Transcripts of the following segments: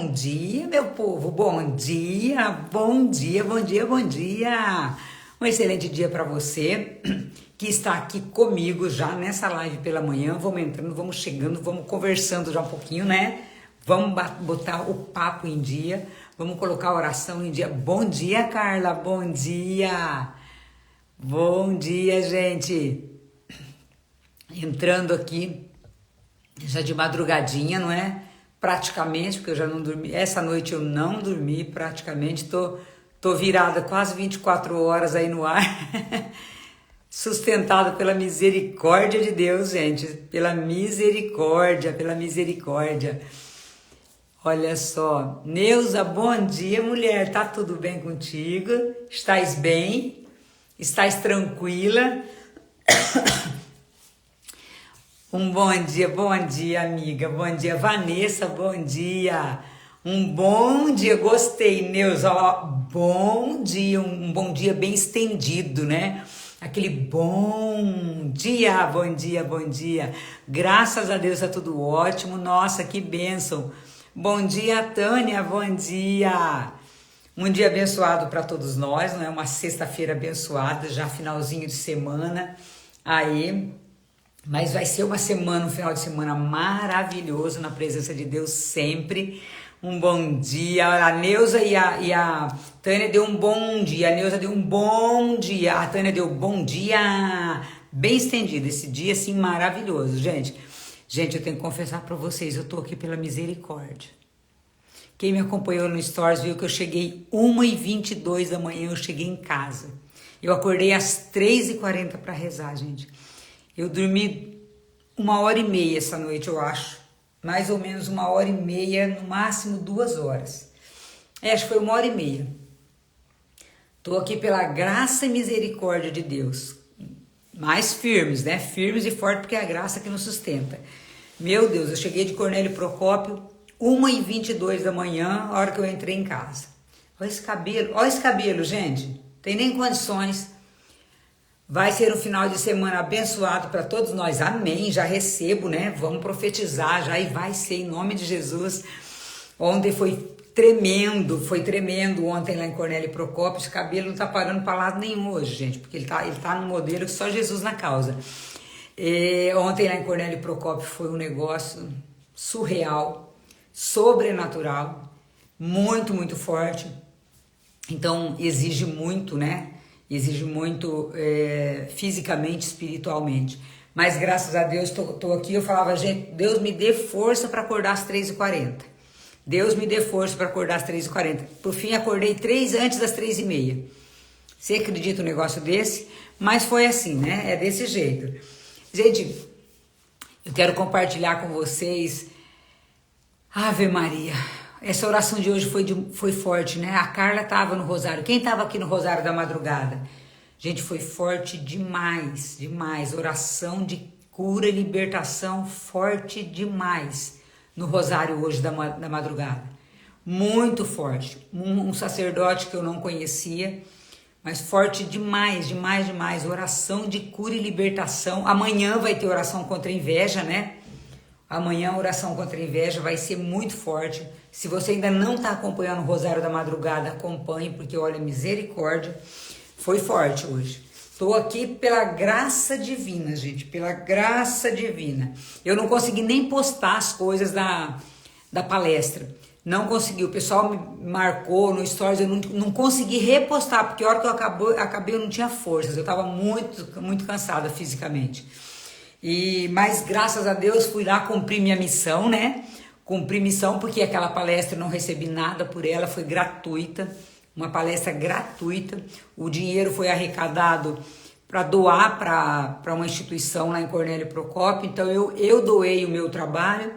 Bom dia, meu povo. Bom dia, bom dia, bom dia, bom dia. Um excelente dia para você que está aqui comigo já nessa live pela manhã. Vamos entrando, vamos chegando, vamos conversando já um pouquinho, né? Vamos botar o papo em dia, vamos colocar a oração em dia. Bom dia, Carla, bom dia. Bom dia, gente. Entrando aqui já de madrugadinha, não é? Praticamente, porque eu já não dormi. Essa noite eu não dormi praticamente. Tô virada quase 24 horas aí no ar. Sustentada pela misericórdia de Deus, gente. Pela misericórdia, pela misericórdia. Olha só. Neuza, bom dia, mulher. Tá tudo bem contigo? Estás bem? Estás tranquila? Um bom dia, amiga. Bom dia, Vanessa, bom dia. Um bom dia, gostei, Neuza. Ó, bom dia, um bom dia bem estendido, né? Aquele bom dia, bom dia, bom dia. Graças a Deus tá tudo ótimo. Nossa, que bênção. Bom dia, Tânia, bom dia. Um dia abençoado para todos nós, não é? Uma sexta-feira abençoada, já finalzinho de semana. Aí, mas vai ser uma semana, um final de semana maravilhoso na presença de Deus sempre. Um bom dia. A Neuza e a Tânia deu um bom dia. A Neuza deu um bom dia. A Tânia deu bom dia. Bem estendido. Esse dia, assim, maravilhoso, gente. Gente, eu tenho que confessar para vocês, eu tô aqui pela misericórdia. Quem me acompanhou no Stories viu que eu cheguei 1h22 da manhã, eu cheguei em casa. Eu acordei às 3h40 para rezar, gente. Eu dormi 1h30 essa noite, eu acho. Mais ou menos 1h30, no máximo 2 horas. Acho que foi 1h30. Tô aqui pela graça e misericórdia de Deus. Mais firmes, né? Firmes e fortes, porque é a graça que nos sustenta. Meu Deus, eu cheguei de Cornélio Procópio, 1h22 da manhã, a hora que eu entrei em casa. Olha esse cabelo, gente. Tem nem condições. Vai ser um final de semana abençoado para todos nós. Amém. Já recebo, né? Vamos profetizar já e vai ser em nome de Jesus. Ontem foi tremendo ontem lá em Cornélio Procópio. Esse cabelo não tá parando para lado nenhum hoje, gente, porque ele tá no modelo que só Jesus na causa. Ontem lá em Cornélio Procópio foi um negócio surreal, sobrenatural, muito, muito forte. Então exige muito, né? Exige muito fisicamente, espiritualmente. Mas graças a Deus tô aqui. Eu falava, gente, Deus me dê força para acordar às 3h40. Deus me dê força para acordar às 3h40. Por fim, acordei 3 antes das 3h30. Você acredita um negócio desse? Mas foi assim, né? É desse jeito. Gente, eu quero compartilhar com vocês. Ave Maria. Essa oração de hoje foi forte, né? A Carla estava no rosário. Quem estava aqui no rosário da madrugada? Gente, foi forte demais, demais. Oração de cura e libertação forte demais no rosário hoje da madrugada. Muito forte. Um sacerdote que eu não conhecia, mas forte demais, demais, demais. Oração de cura e libertação. Amanhã vai ter oração contra a inveja, né? Amanhã a oração contra a inveja vai ser muito forte. Se você ainda não está acompanhando o Rosário da Madrugada, acompanhe, porque olha, misericórdia, foi forte hoje. Estou aqui pela graça divina, gente, pela graça divina. Eu não consegui nem postar as coisas da palestra. Não consegui, o pessoal me marcou no Stories, eu não consegui repostar, porque a hora que eu acabei eu não tinha forças, eu estava muito, muito cansada fisicamente. Mas graças a Deus fui lá cumprir minha missão, né? Cumpri missão porque aquela palestra eu não recebi nada por ela, foi gratuita, uma palestra gratuita. O dinheiro foi arrecadado para doar para uma instituição lá em Cornélio Procópio, então eu doei o meu trabalho,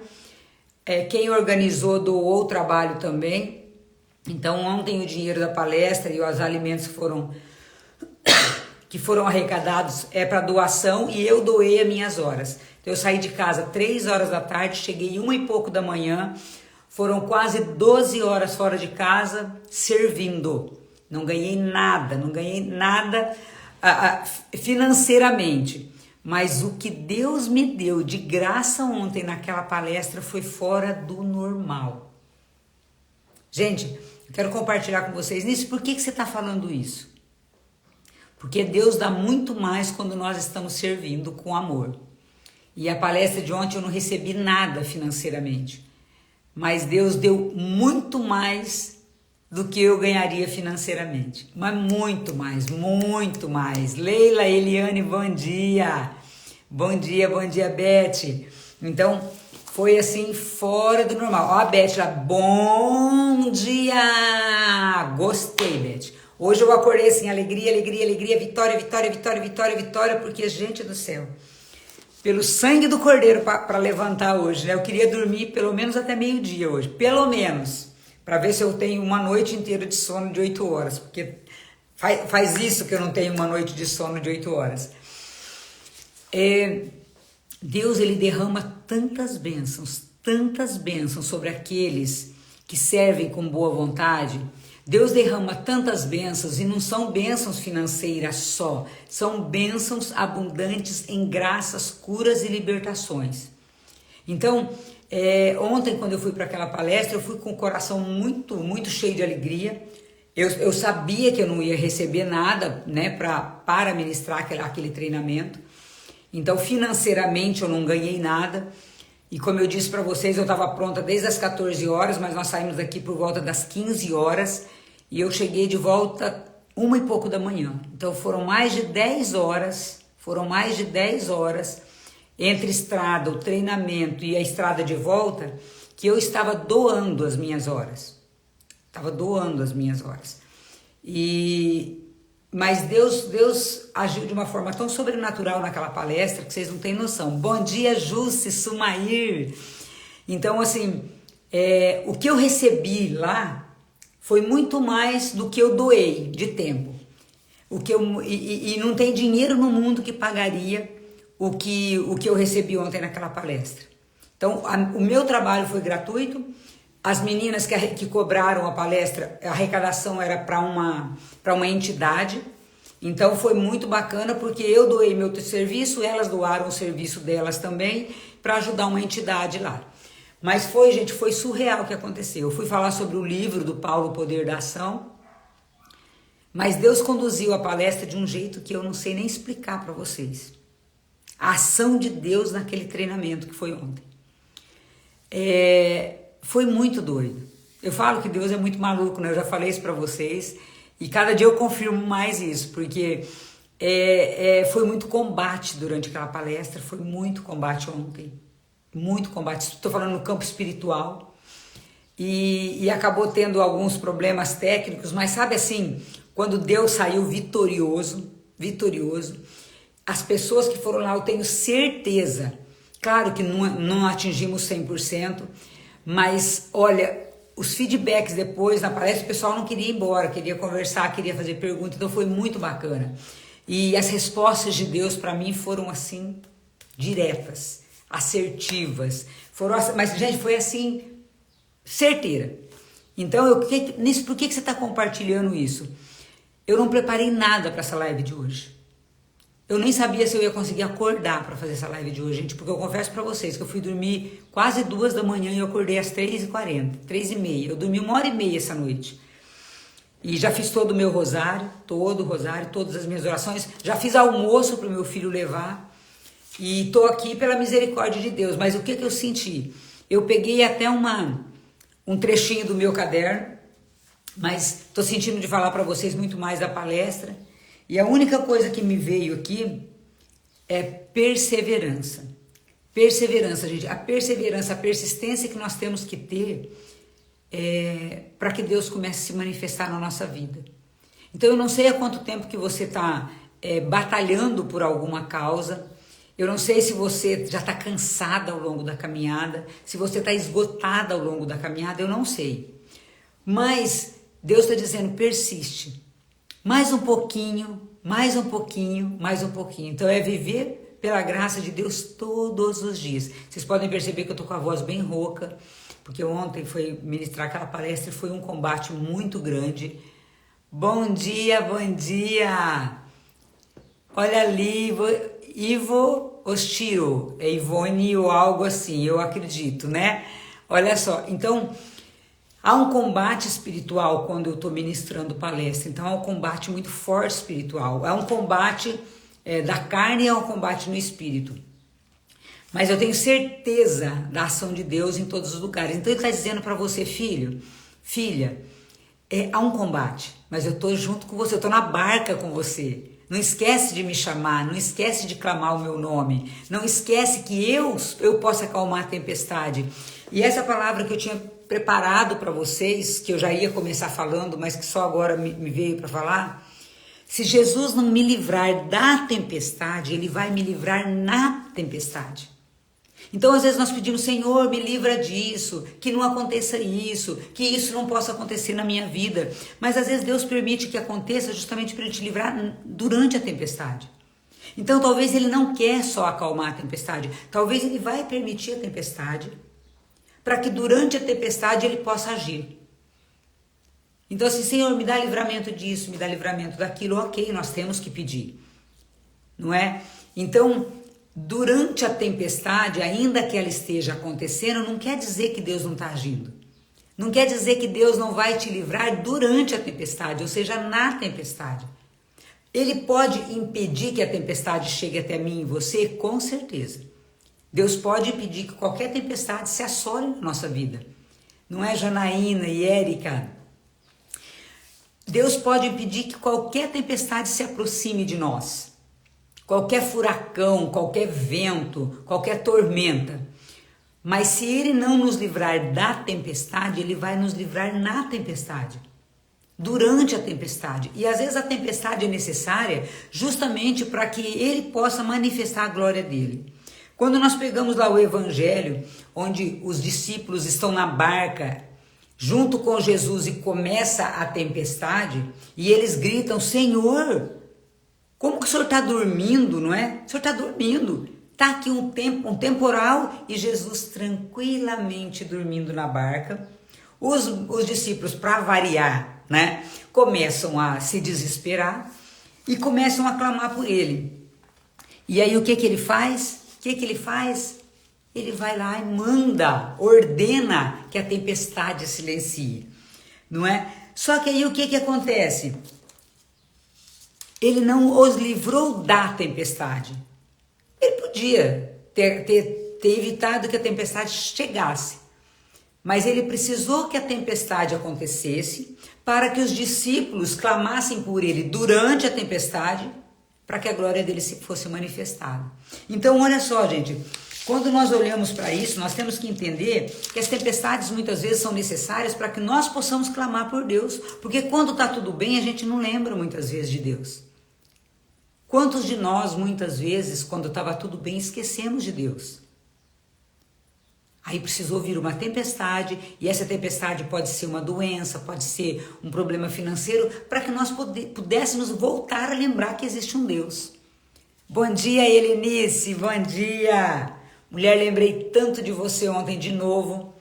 quem organizou doou o trabalho também. Então ontem o dinheiro da palestra e os alimentos que foram arrecadados para doação e eu doei as minhas horas. Então eu saí de casa 3 horas da tarde, cheguei 1 e pouco da manhã, foram quase 12 horas fora de casa servindo. Não ganhei nada financeiramente, mas o que Deus me deu de graça ontem naquela palestra foi fora do normal. Gente, eu quero compartilhar com vocês nisso. Por que você está falando isso? Porque Deus dá muito mais quando nós estamos servindo com amor. E a palestra de ontem eu não recebi nada financeiramente. Mas Deus deu muito mais do que eu ganharia financeiramente. Mas muito mais, muito mais. Leila, Eliane, bom dia. Bom dia, Beth. Então, foi assim, fora do normal. Ó a Beth lá, bom dia. Gostei, Beth. Hoje eu acordei assim, alegria, vitória, porque, gente do céu, pelo sangue do Cordeiro para levantar hoje, né? Eu queria dormir pelo menos até meio-dia hoje, pelo menos, para ver se eu tenho uma noite inteira de sono de 8 horas, porque faz isso que eu não tenho uma noite de sono de 8 horas. Deus, ele derrama tantas bênçãos sobre aqueles que servem com boa vontade. Deus derrama tantas bênçãos e não são bênçãos financeiras só, são bênçãos abundantes em graças, curas e libertações. Então, ontem quando eu fui para aquela palestra, eu fui com o coração muito cheio de alegria. Eu sabia que eu não ia receber nada, né, para ministrar aquele treinamento. Então, financeiramente eu não ganhei nada. E como eu disse para vocês, eu estava pronta desde as 14 horas, mas nós saímos daqui por volta das 15 horas e eu cheguei de volta 1 e pouco da manhã. Então foram mais de 10 horas, entre estrada, o treinamento e a estrada de volta, que eu estava doando as minhas horas. Mas Deus agiu de uma forma tão sobrenatural naquela palestra que vocês não têm noção. Bom dia, Jusce, Sumair. Então, assim, o que eu recebi lá foi muito mais do que eu doei de tempo. E não tem dinheiro no mundo que pagaria o que eu recebi ontem naquela palestra. Então, o meu trabalho foi gratuito. As meninas que cobraram a palestra, a arrecadação era para uma entidade. Então foi muito bacana porque eu doei meu serviço, elas doaram o serviço delas também para ajudar uma entidade lá. Mas foi surreal o que aconteceu. Eu fui falar sobre o livro do Paulo, O Poder da Ação. Mas Deus conduziu a palestra de um jeito que eu não sei nem explicar para vocês. A ação de Deus naquele treinamento que foi ontem. Foi muito doido. Eu falo que Deus é muito maluco, né? Eu já falei isso para vocês e cada dia eu confirmo mais isso, porque foi muito combate durante aquela palestra, foi muito combate ontem, muito combate. Estou falando no campo espiritual e acabou tendo alguns problemas técnicos, mas sabe assim, quando Deus saiu vitorioso, as pessoas que foram lá, eu tenho certeza, claro que não atingimos 100%, mas olha, os feedbacks depois na palestra, o pessoal não queria ir embora, queria conversar, queria fazer perguntas, então foi muito bacana. E as respostas de Deus para mim foram assim, diretas, assertivas, mas gente, foi assim, certeira. Então, por que você está compartilhando isso? Eu não preparei nada para essa live de hoje. Eu nem sabia se eu ia conseguir acordar para fazer essa live de hoje, gente, porque eu confesso para vocês que eu fui dormir quase 2 da manhã e eu acordei às 3h40, 3h30. Eu dormi 1h30 essa noite. E já fiz todo o meu rosário, todas as minhas orações. Já fiz almoço para o meu filho levar. E estou aqui pela misericórdia de Deus. Mas o que eu senti? Eu peguei até um trechinho do meu caderno, mas estou sentindo de falar para vocês muito mais da palestra. E a única coisa que me veio aqui é perseverança. Perseverança, gente. A perseverança, a persistência que nós temos que ter para que Deus comece a se manifestar na nossa vida. Então eu não sei há quanto tempo que você está batalhando por alguma causa. Eu não sei se você já está cansada ao longo da caminhada, se você está esgotada ao longo da caminhada, eu não sei. Mas Deus está dizendo, persiste. Mais um pouquinho. Então é viver pela graça de Deus todos os dias. Vocês podem perceber que eu tô com a voz bem rouca, porque ontem foi ministrar aquela palestra e foi um combate muito grande. Bom dia! Olha ali, Ivo Ostiro, é Ivone ou algo assim, eu acredito, né? Olha só, então Há um combate espiritual quando eu estou ministrando palestra, então há um combate muito forte espiritual, é um combate da carne e é um combate no espírito. Mas eu tenho certeza da ação de Deus em todos os lugares. Então ele está dizendo para você, filho, filha, há um combate, mas eu estou junto com você, eu estou na barca com você. Não esquece de me chamar, não esquece de clamar o meu nome, não esquece que eu posso acalmar a tempestade. E essa palavra que eu tinha preparado para vocês, que eu já ia começar falando, mas que só agora me veio para falar, se Jesus não me livrar da tempestade, ele vai me livrar na tempestade. Então, às vezes nós pedimos, Senhor, me livra disso, que não aconteça isso, que isso não possa acontecer na minha vida. Mas às vezes Deus permite que aconteça justamente para ele te livrar durante a tempestade. Então, talvez ele não quer só acalmar a tempestade, talvez ele vai permitir a tempestade para que durante a tempestade ele possa agir. Então, assim, Senhor, me dá livramento disso, me dá livramento daquilo, ok, nós temos que pedir, não é? Então, durante a tempestade, ainda que ela esteja acontecendo, não quer dizer que Deus não está agindo. Não quer dizer que Deus não vai te livrar durante a tempestade, ou seja, na tempestade. Ele pode impedir que a tempestade chegue até mim e você? Com certeza. Deus pode impedir que qualquer tempestade se assole na nossa vida. Não é, Janaína e Érica? Deus pode impedir que qualquer tempestade se aproxime de nós. Qualquer furacão, qualquer vento, qualquer tormenta. Mas se ele não nos livrar da tempestade, ele vai nos livrar na tempestade. Durante a tempestade. E às vezes a tempestade é necessária justamente para que ele possa manifestar a glória dele. Quando nós pegamos lá o evangelho, onde os discípulos estão na barca junto com Jesus e começa a tempestade, e eles gritam, Senhor, como que o senhor está dormindo, não é? O senhor está dormindo. Está aqui um temporal e Jesus tranquilamente dormindo na barca. Os discípulos, para variar, né, começam a se desesperar e começam a clamar por ele. E aí o que ele faz? Ele vai lá e manda, ordena que a tempestade silencie, não é? Só que aí o que acontece? Ele não os livrou da tempestade. Ele podia ter evitado que a tempestade chegasse, mas ele precisou que a tempestade acontecesse para que os discípulos clamassem por ele durante a tempestade, para que a glória dele fosse manifestada. Então, olha só, gente, quando nós olhamos para isso, nós temos que entender que as tempestades muitas vezes são necessárias para que nós possamos clamar por Deus, porque quando está tudo bem, a gente não lembra muitas vezes de Deus. Quantos de nós, muitas vezes, quando estava tudo bem, esquecemos de Deus? Aí precisou vir uma tempestade, e essa tempestade pode ser uma doença, pode ser um problema financeiro, para que nós pudéssemos voltar a lembrar que existe um Deus. Bom dia, Helenice, bom dia! Mulher, lembrei tanto de você ontem de novo.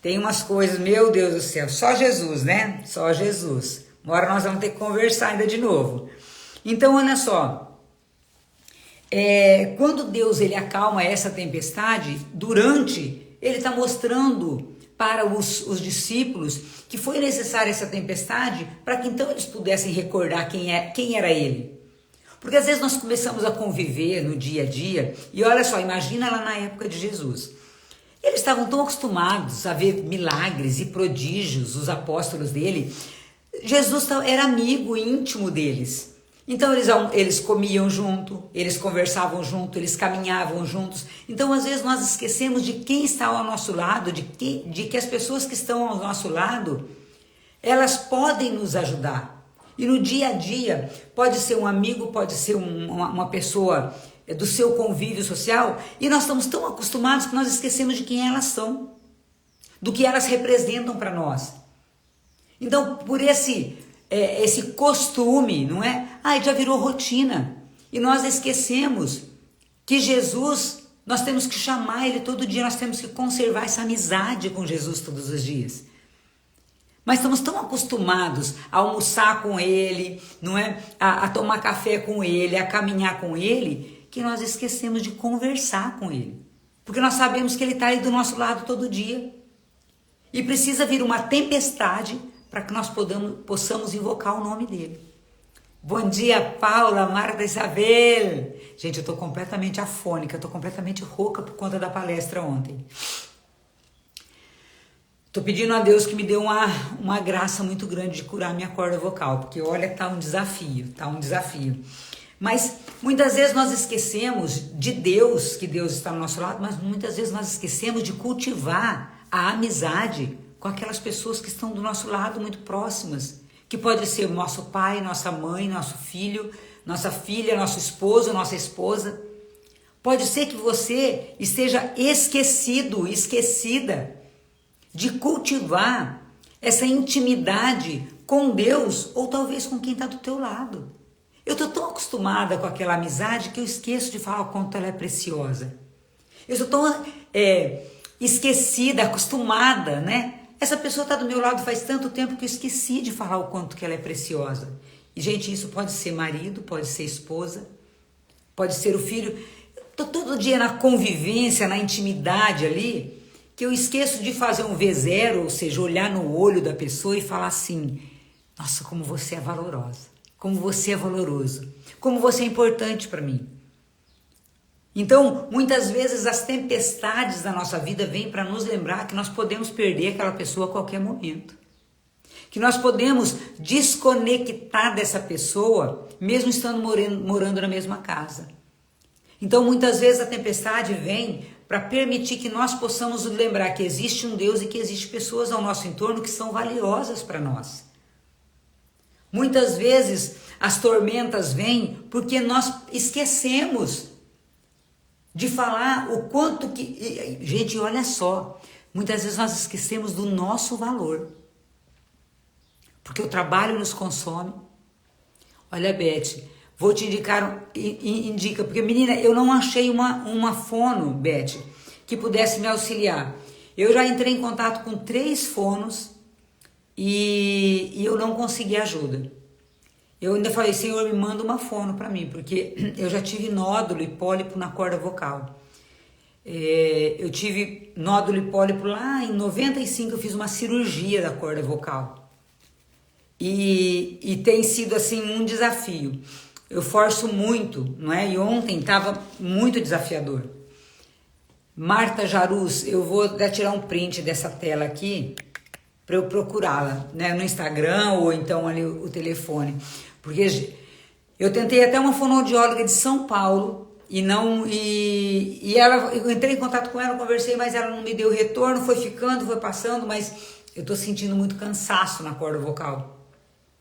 Tem umas coisas, meu Deus do céu, só Jesus, né? Só Jesus. Uma hora nós vamos ter que conversar ainda de novo. Então, olha só, quando Deus ele acalma essa tempestade, ele está mostrando para os discípulos que foi necessária essa tempestade para que então eles pudessem recordar quem era ele. Porque às vezes nós começamos a conviver no dia a dia, e olha só, imagina lá na época de Jesus. Eles estavam tão acostumados a ver milagres e prodígios, os apóstolos dele. Jesus era amigo íntimo deles. Então eles comiam junto, eles conversavam junto, eles caminhavam juntos. Então às vezes nós esquecemos de quem está ao nosso lado, de que as pessoas que estão ao nosso lado, elas podem nos ajudar. E no dia a dia, pode ser um amigo, pode ser uma pessoa do seu convívio social, e nós estamos tão acostumados que nós esquecemos de quem elas são, do que elas representam para nós. Então, por esse costume, não é? Já virou rotina. E nós esquecemos que Jesus, nós temos que chamar ele todo dia, nós temos que conservar essa amizade com Jesus todos os dias. Mas estamos tão acostumados a almoçar com ele, não é? A tomar café com ele, a caminhar com ele, que nós esquecemos de conversar com ele. Porque nós sabemos que ele está aí do nosso lado todo dia. E precisa vir uma tempestade para que nós possamos invocar o nome dele. Bom dia, Paula, Marta, Isabel. Gente, eu tô completamente afônica, eu tô completamente rouca por conta da palestra ontem. Tô pedindo a Deus que me dê uma graça muito grande de curar minha corda vocal, porque olha, tá um desafio, tá um desafio. Mas muitas vezes nós esquecemos de Deus, que Deus está ao nosso lado, mas muitas vezes nós esquecemos de cultivar a amizade com aquelas pessoas que estão do nosso lado, muito próximas, que pode ser nosso pai, nossa mãe, nosso filho, nossa filha, nosso esposo, nossa esposa. Pode ser que você esteja esquecido, esquecida de cultivar essa intimidade com Deus ou talvez com quem está do teu lado. Eu estou tão acostumada com aquela amizade que eu esqueço de falar o quanto ela é preciosa. Eu estou tão esquecida, acostumada, né? Essa pessoa está do meu lado faz tanto tempo que eu esqueci de falar o quanto que ela é preciosa. E, gente, isso pode ser marido, pode ser esposa, pode ser o filho. Estou todo dia na convivência, na intimidade ali, que eu esqueço de fazer um V0, ou seja, olhar no olho da pessoa e falar assim: nossa, como você é valorosa, como você é valoroso, como você é importante para mim. Então, muitas vezes as tempestades da nossa vida vêm para nos lembrar que nós podemos perder aquela pessoa a qualquer momento. Que nós podemos desconectar dessa pessoa, mesmo estando morando na mesma casa. Então, muitas vezes a tempestade vem para permitir que nós possamos lembrar que existe um Deus e que existem pessoas ao nosso entorno que são valiosas para nós. Muitas vezes as tormentas vêm porque nós esquecemos de falar o quanto que... Gente, olha só, muitas vezes nós esquecemos do nosso valor. Porque o trabalho nos consome. Olha, Beth, vou te indica, porque menina, eu não achei uma fono, Beth, que pudesse me auxiliar. Eu já entrei em contato com 3 fonos e eu não consegui ajuda. Eu ainda falei: Senhor, me manda uma fono para mim, porque eu já tive nódulo e pólipo na corda vocal. Eu tive nódulo e pólipo lá em 95, eu fiz uma cirurgia da corda vocal. E tem sido assim um desafio. Eu forço muito, não é? E ontem estava muito desafiador. Marta Jarus, eu vou até tirar um print dessa tela aqui para eu procurá-la, né, no Instagram ou então ali o telefone. Porque eu tentei até uma fonoaudióloga de São Paulo e ela, eu entrei em contato com ela, conversei, mas ela não me deu retorno, foi ficando, foi passando, mas eu tô sentindo muito cansaço na corda vocal.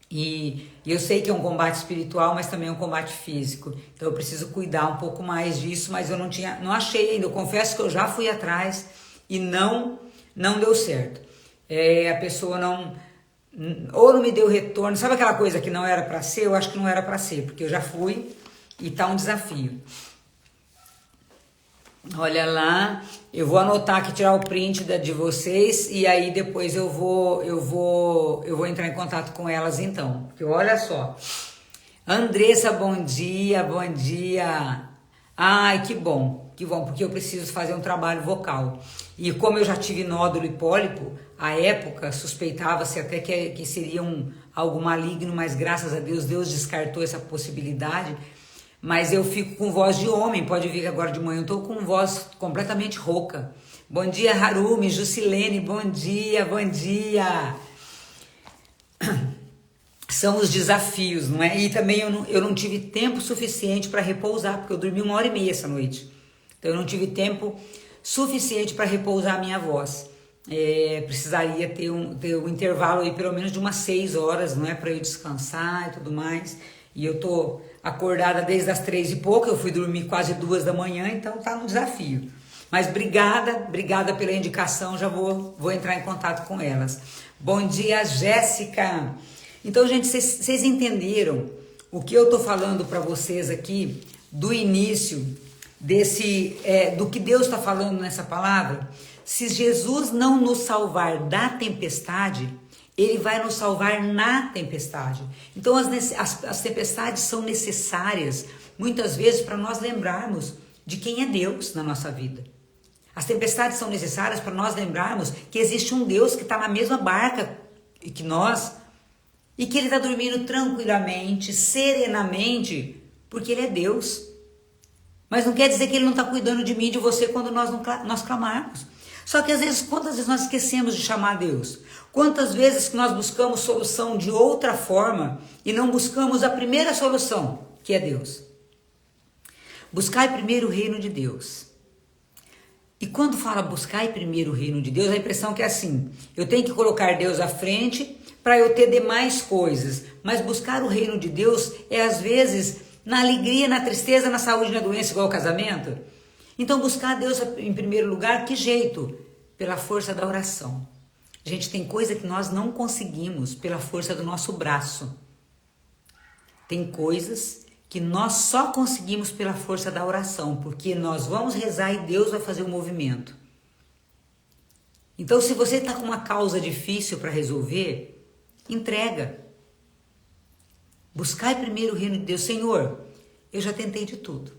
E eu sei que é um combate espiritual, mas também é um combate físico. Então eu preciso cuidar um pouco mais disso, mas eu não achei ainda. Eu confesso que eu já fui atrás e não deu certo. A pessoa ou não me deu retorno. Sabe aquela coisa que não era para ser? Eu acho que não era para ser, porque eu já fui e tá um desafio. Olha lá, eu vou anotar aqui, tirar o print de vocês e aí depois eu vou entrar em contato com elas então. Porque olha só. Andressa, bom dia, bom dia. Ai, que bom, porque eu preciso fazer um trabalho vocal. E como eu já tive nódulo e pólipo, à época suspeitava-se até que seria algo maligno, mas graças a Deus, Deus descartou essa possibilidade. Mas eu fico com voz de homem, pode vir agora de manhã, eu estou com voz completamente rouca. Bom dia, Harumi, Jusilene, bom dia, bom dia. São os desafios, não é? E também eu não tive tempo suficiente para repousar, porque eu dormi 1h30 essa noite. Então eu não tive tempo suficiente para repousar a minha voz. Precisaria ter um intervalo aí pelo menos de umas 6 horas, não é? Para eu descansar e tudo mais. E eu tô acordada desde as 3 e pouco, eu fui dormir quase 2 da manhã, então tá um desafio. Mas obrigada pela indicação, já vou entrar em contato com elas. Bom dia, Jéssica. Então, gente, vocês entenderam o que eu tô falando para vocês aqui do início do que Deus está falando nessa palavra? Se Jesus não nos salvar da tempestade, Ele vai nos salvar na tempestade. Então as tempestades são necessárias, muitas vezes, para nós lembrarmos de quem é Deus na nossa vida. As tempestades são necessárias para nós lembrarmos que existe um Deus que está na mesma barca que nós e que Ele está dormindo tranquilamente, serenamente, porque Ele é Deus. Mas não quer dizer que Ele não está cuidando de mim e de você quando nós clamarmos. Só que às vezes, quantas vezes nós esquecemos de chamar a Deus? Quantas vezes que nós buscamos solução de outra forma e não buscamos a primeira solução, que é Deus? Buscai primeiro o reino de Deus. E quando fala buscai primeiro o reino de Deus, a impressão que é assim, eu tenho que colocar Deus à frente para eu ter demais coisas. Mas buscar o reino de Deus é às vezes na alegria, na tristeza, na saúde, na doença, igual ao casamento. Então buscar Deus em primeiro lugar, que jeito? Pela força da oração. Gente, tem coisa que nós não conseguimos pela força do nosso braço. Tem coisas que nós só conseguimos pela força da oração, porque nós vamos rezar e Deus vai fazer o movimento. Então, se você está com uma causa difícil para resolver, entrega. Buscai primeiro o reino de Deus. Senhor, eu já tentei de tudo.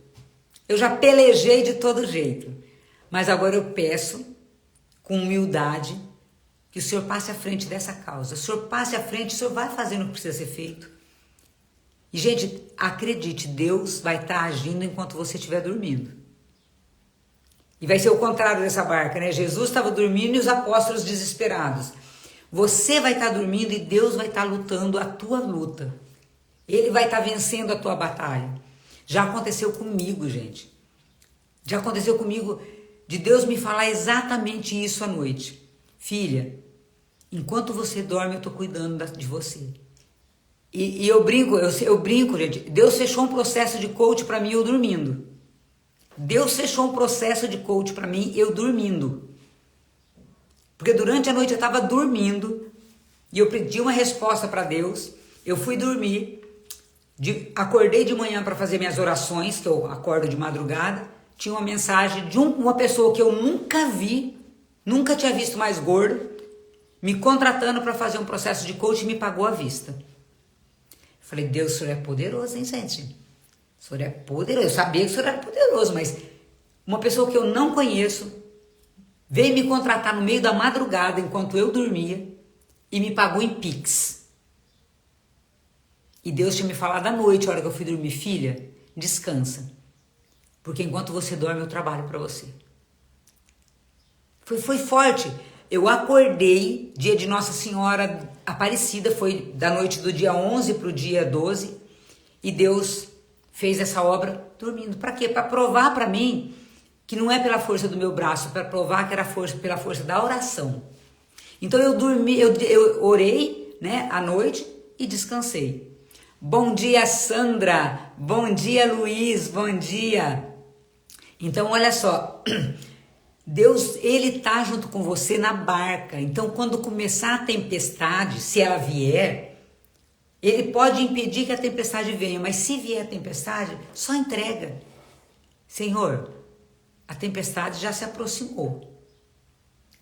Eu já pelejei de todo jeito. Mas agora eu peço, com humildade, que o Senhor passe à frente dessa causa. O Senhor passe à frente, o Senhor vai fazendo o que precisa ser feito. E, gente, acredite, Deus vai estar agindo enquanto você estiver dormindo. E vai ser o contrário dessa barca, né? Jesus estava dormindo e os apóstolos desesperados. Você vai estar dormindo e Deus vai estar lutando a tua luta. Ele vai estar vencendo a tua batalha. Já aconteceu comigo, gente. Já aconteceu comigo de Deus me falar exatamente isso à noite. Filha, enquanto você dorme, eu estou cuidando de você. E eu brinco, gente. Deus fechou um processo de coach para mim, eu dormindo. Deus fechou um processo de coach para mim, eu dormindo. Porque durante a noite eu estava dormindo e eu pedi uma resposta para Deus. Eu fui dormir, acordei de manhã para fazer minhas orações, que eu acordo de madrugada. Tinha uma mensagem de uma pessoa que eu nunca vi, nunca tinha visto mais gorda, me contratando para fazer um processo de coach e me pagou à vista. Falei, Deus, o Senhor é poderoso, hein, gente? O Senhor é poderoso. Eu sabia que o Senhor era poderoso, mas uma pessoa que eu não conheço veio me contratar no meio da madrugada, enquanto eu dormia, e me pagou em Pix. E Deus tinha me falado à noite, a hora que eu fui dormir, filha, descansa. Porque enquanto você dorme, eu trabalho para você. Foi forte. Eu acordei, dia de Nossa Senhora Aparecida, foi da noite do dia 11 para o dia 12, e Deus fez essa obra dormindo. Para quê? Para provar para mim que não é pela força do meu braço, para provar que era pela força da oração. Então eu dormi, eu orei, né, à noite e descansei. Bom dia, Sandra. Bom dia, Luiz. Bom dia. Então, olha só. Deus, Ele tá junto com você na barca. Então, quando começar a tempestade, se ela vier, Ele pode impedir que a tempestade venha. Mas se vier a tempestade, só entrega. Senhor, a tempestade já se aproximou.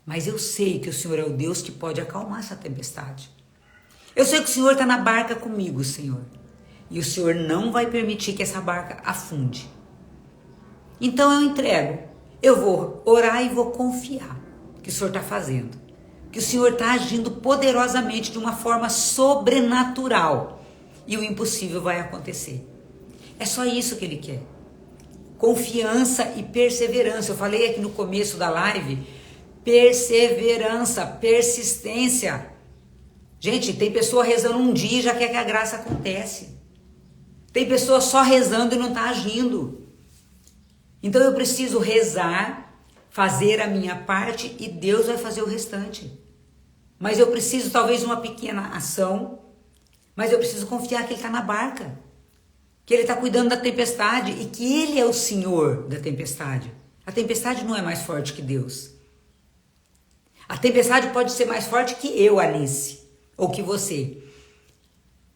Mas eu sei que o Senhor é o Deus que pode acalmar essa tempestade. Eu sei que o Senhor está na barca comigo, Senhor. E o Senhor não vai permitir que essa barca afunde. Então eu entrego. Eu vou orar e vou confiar que o Senhor está fazendo. Que o Senhor está agindo poderosamente de uma forma sobrenatural. E o impossível vai acontecer. É só isso que Ele quer. Confiança e perseverança. Eu falei aqui no começo da live. Perseverança, persistência. Gente, tem pessoa rezando um dia e já quer que a graça aconteça. Tem pessoa só rezando e não está agindo. Então eu preciso rezar, fazer a minha parte e Deus vai fazer o restante. Mas eu preciso talvez uma pequena ação, mas eu preciso confiar que Ele está na barca, que Ele está cuidando da tempestade e que Ele é o Senhor da tempestade. A tempestade não é mais forte que Deus. A tempestade pode ser mais forte que eu, Alice, ou que você.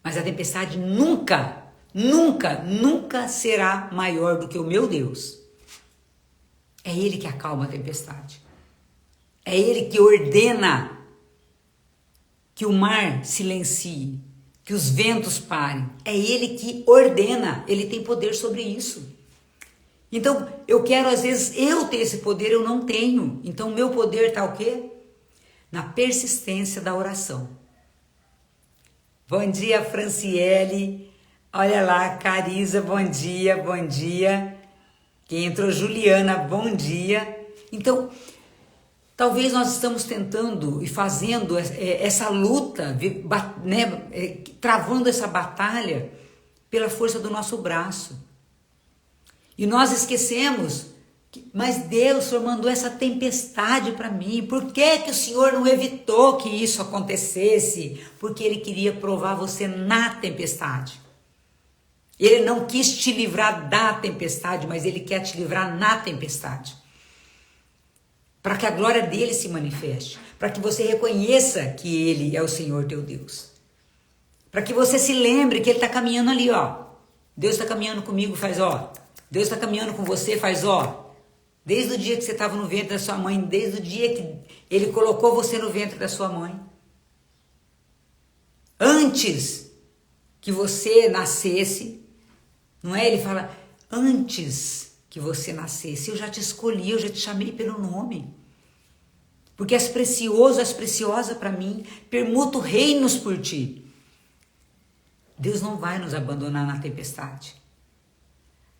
Mas a tempestade nunca, nunca, nunca será maior do que o meu Deus. É Ele que acalma a tempestade. É Ele que ordena que o mar silencie, que os ventos parem. É Ele que ordena. Ele tem poder sobre isso. Então, eu quero, às vezes, eu ter esse poder, eu não tenho. Então, o meu poder está o quê? Na persistência da oração. Bom dia, Franciele. Olha lá, Carisa, bom dia, bom dia. Quem entrou, Juliana, bom dia. Então, talvez nós estamos tentando e fazendo essa luta, né, travando essa batalha pela força do nosso braço. E nós esquecemos, mas Deus, o Senhor mandou essa tempestade para mim. Por que o Senhor não evitou que isso acontecesse? Porque Ele queria provar você na tempestade. Ele não quis te livrar da tempestade, mas Ele quer te livrar na tempestade. Para que a glória dele se manifeste. Para que você reconheça que Ele é o Senhor teu Deus. Para que você se lembre que Ele está caminhando ali, ó. Deus está caminhando comigo, faz ó. Deus está caminhando com você, faz ó. Desde o dia que você estava no ventre da sua mãe, desde o dia que Ele colocou você no ventre da sua mãe. Antes que você nascesse, não é? Ele fala, antes que você nascesse, eu já te escolhi, eu já te chamei pelo nome. Porque és precioso, és preciosa para mim, permuto reinos por ti. Deus não vai nos abandonar na tempestade.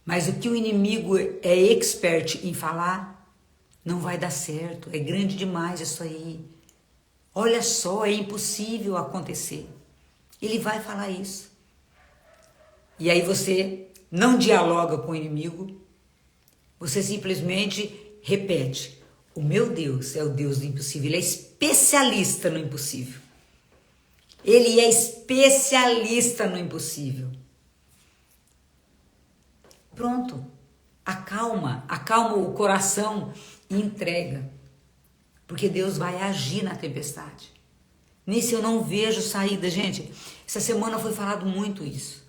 Mas o que o inimigo é expert em falar, não vai dar certo. É grande demais isso aí. Olha só, é impossível acontecer. Ele vai falar isso. E aí você não dialoga com o inimigo. Você simplesmente repete. O meu Deus é o Deus do impossível. Ele é especialista no impossível. Ele é especialista no impossível. Pronto, acalma o coração e entrega, porque Deus vai agir na tempestade. Nisso eu não vejo saída, gente. Essa semana foi falado muito isso.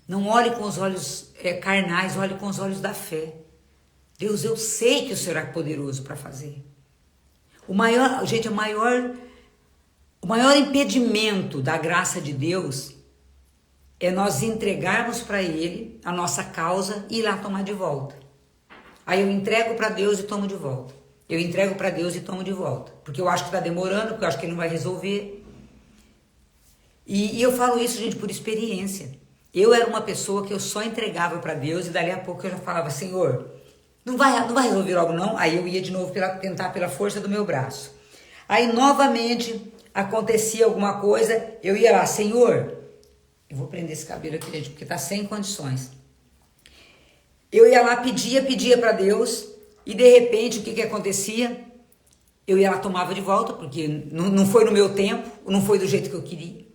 Não olhe com os olhos carnais, olhe com os olhos da fé. Deus, eu sei que o Senhor é poderoso para fazer. O maior impedimento da graça de Deus é nós entregarmos para Ele a nossa causa e ir lá tomar de volta. Aí eu entrego para Deus e tomo de volta. Eu entrego para Deus e tomo de volta. Porque eu acho que está demorando, porque eu acho que Ele não vai resolver. E eu falo isso, gente, por experiência. Eu era uma pessoa que eu só entregava para Deus e dali a pouco eu já falava, Senhor, não vai resolver logo não? Aí eu ia de novo tentar pela força do meu braço. Aí novamente acontecia alguma coisa, eu ia lá, Senhor... Eu vou prender esse cabelo aqui, gente, porque tá sem condições. Eu ia lá, pedia para Deus, e de repente, o que acontecia? Eu ia lá, tomava de volta, porque não foi no meu tempo, não foi do jeito que eu queria.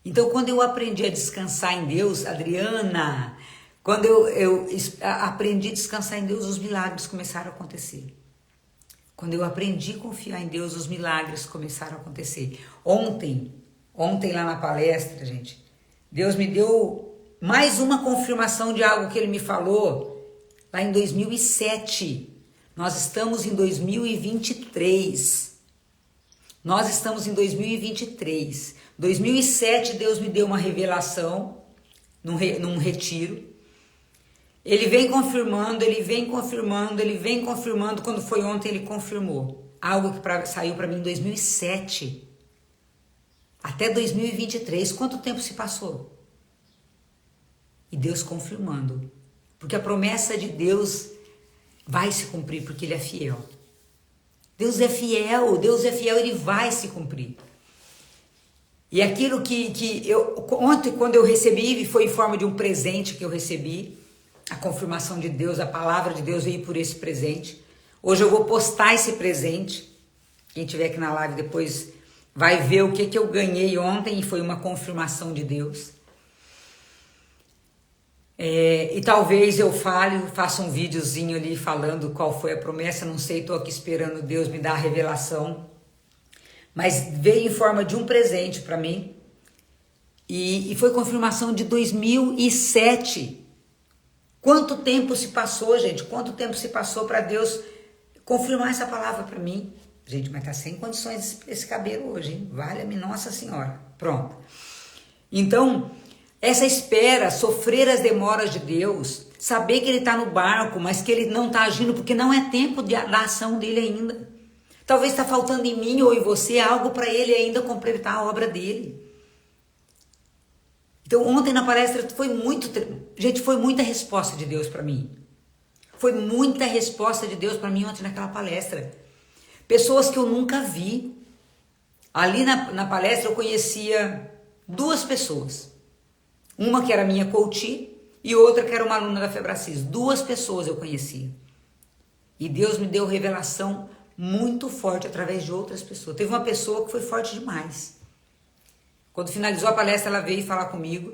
Então, quando eu aprendi a descansar em Deus, Adriana, quando eu aprendi a descansar em Deus, os milagres começaram a acontecer. Quando eu aprendi a confiar em Deus, os milagres começaram a acontecer. Ontem lá na palestra, gente, Deus me deu mais uma confirmação de algo que Ele me falou lá em 2007. Nós estamos em 2023. Nós estamos em 2023. 2007 Deus me deu uma revelação num retiro. Ele vem confirmando, ele vem confirmando, ele vem confirmando. Quando foi ontem ele confirmou. Algo que saiu para mim em 2007. Até 2023, quanto tempo se passou? E Deus confirmando. Porque a promessa de Deus vai se cumprir, porque Ele é fiel. Deus é fiel, Ele vai se cumprir. E aquilo que ontem, quando eu recebi, foi em forma de um presente que eu recebi, a confirmação de Deus, a palavra de Deus veio por esse presente. Hoje eu vou postar esse presente. Quem estiver aqui na live depois vai ver o que eu ganhei ontem e foi uma confirmação de Deus. E talvez eu faça um videozinho ali falando qual foi a promessa, não sei, estou aqui esperando Deus me dar a revelação. Mas veio em forma de um presente para mim e foi confirmação de 2007. Quanto tempo se passou, gente? Quanto tempo se passou para Deus confirmar essa palavra para mim? Gente, mas tá sem condições esse cabelo hoje, hein? Valha-me Nossa Senhora. Pronto. Então, essa espera, sofrer as demoras de Deus, saber que ele está no barco, mas que ele não está agindo porque não é tempo da ação dele ainda. Talvez está faltando em mim ou em você algo para ele ainda completar a obra dele. Então ontem na palestra foi muita resposta de Deus para mim. Foi muita resposta de Deus para mim ontem naquela palestra. Pessoas que eu nunca vi. Ali na palestra eu conhecia 2 pessoas. Uma que era minha coach e outra que era uma aluna da Febracis. 2 pessoas eu conhecia. E Deus me deu revelação muito forte através de outras pessoas. Teve uma pessoa que foi forte demais. Quando finalizou a palestra, ela veio falar comigo.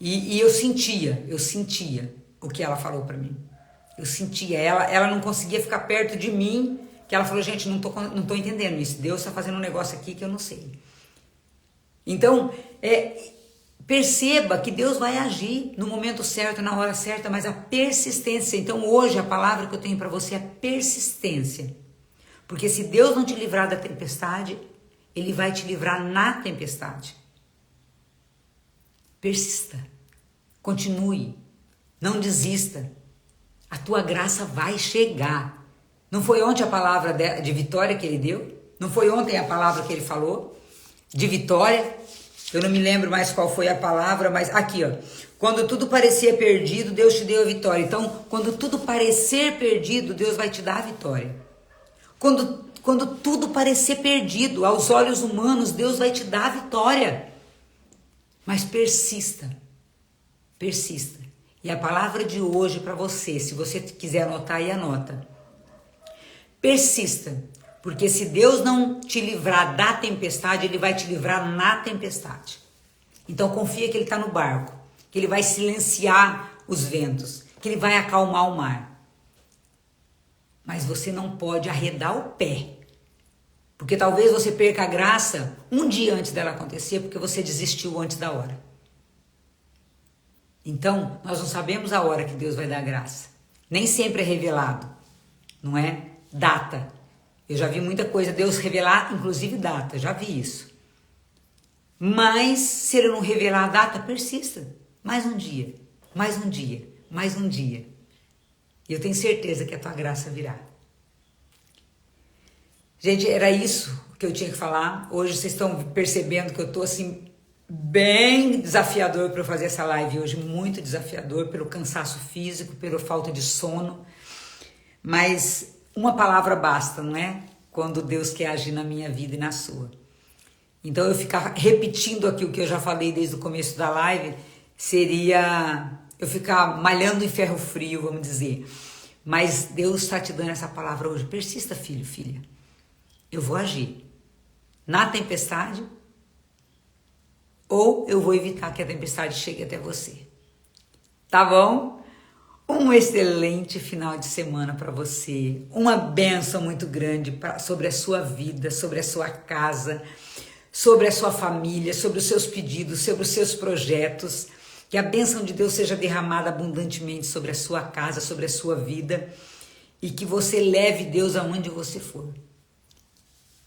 E eu sentia o que ela falou para mim. Eu sentia. Ela não conseguia ficar perto de mim, que ela falou, gente, não tô entendendo isso. Deus está fazendo um negócio aqui que eu não sei. Então, perceba que Deus vai agir no momento certo, na hora certa, mas a persistência. Então hoje a palavra que eu tenho para você é persistência. Porque se Deus não te livrar da tempestade, Ele vai te livrar na tempestade. Persista, continue, não desista. A tua graça vai chegar. Não foi ontem a palavra de vitória que Ele deu? Não foi ontem a palavra que Ele falou? De vitória? Eu não me lembro mais qual foi a palavra, mas aqui, ó. Quando tudo parecia perdido, Deus te deu a vitória. Então, quando tudo parecer perdido, Deus vai te dar a vitória. Quando tudo parecer perdido, aos olhos humanos, Deus vai te dar a vitória. Mas persista. Persista. E a palavra de hoje para você, se você quiser anotar aí, anota. Persista. Porque se Deus não te livrar da tempestade, Ele vai te livrar na tempestade. Então confia que Ele está no barco, que Ele vai silenciar os ventos, que Ele vai acalmar o mar. Mas você não pode arredar o pé. Porque talvez você perca a graça um dia antes dela acontecer, porque você desistiu antes da hora. Então, nós não sabemos a hora que Deus vai dar graça. Nem sempre é revelado, não é? Data. Eu já vi muita coisa, Deus revelar, inclusive data, já vi isso. Mas, se Ele não revelar a data, persista. Mais um dia, mais um dia, mais um dia. E eu tenho certeza que a tua graça virá. Gente, era isso que eu tinha que falar. Hoje vocês estão percebendo que eu estou assim, bem desafiador para fazer essa live hoje. Muito desafiador pelo cansaço físico, pela falta de sono. Mas uma palavra basta, não é? Quando Deus quer agir na minha vida e na sua. Então eu ficar repetindo aqui o que eu já falei desde o começo da live, seria eu ficar malhando em ferro frio, vamos dizer. Mas Deus está te dando essa palavra hoje. Persista, filho, filha. Eu vou agir na tempestade ou eu vou evitar que a tempestade chegue até você. Tá bom? Um excelente final de semana para você, uma bênção muito grande sobre a sua vida, sobre a sua casa, sobre a sua família, sobre os seus pedidos, sobre os seus projetos. Que a bênção de Deus seja derramada abundantemente sobre a sua casa, sobre a sua vida e que você leve Deus aonde você for.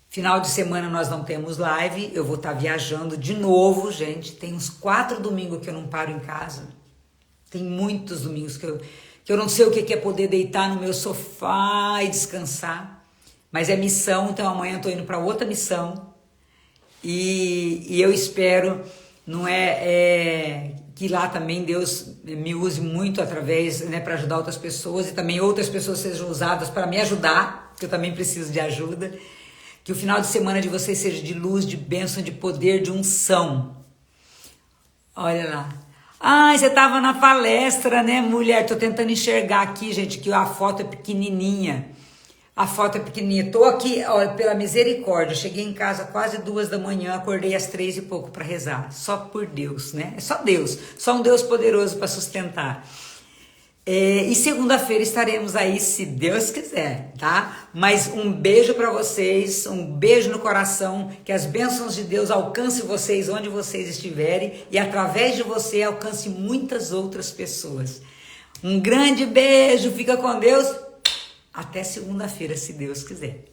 Final de semana nós não temos live, eu vou estar viajando de novo, gente. Tem uns 4 domingos que eu não paro em casa. Tem muitos domingos que eu não sei o que é poder deitar no meu sofá e descansar. Mas é missão, então amanhã eu estou indo para outra missão. E eu espero, não que lá também Deus me use muito através, para ajudar outras pessoas. E também outras pessoas sejam usadas para me ajudar, porque eu também preciso de ajuda. Que o final de semana de vocês seja de luz, de bênção, de poder, de unção. Olha lá. Ai, você tava na palestra, né, mulher? Tô tentando enxergar aqui, gente, que a foto é pequenininha. A foto é pequenininha. Tô aqui, ó, pela misericórdia. Cheguei em casa quase 2 da manhã, acordei às 3 e pouco para rezar. Só por Deus, né? É só Deus. Só um Deus poderoso para sustentar. E segunda-feira estaremos aí, se Deus quiser, tá? Mas um beijo para vocês, um beijo no coração, que as bênçãos de Deus alcancem vocês onde vocês estiverem e através de você alcance muitas outras pessoas. Um grande beijo, fica com Deus, até segunda-feira, se Deus quiser.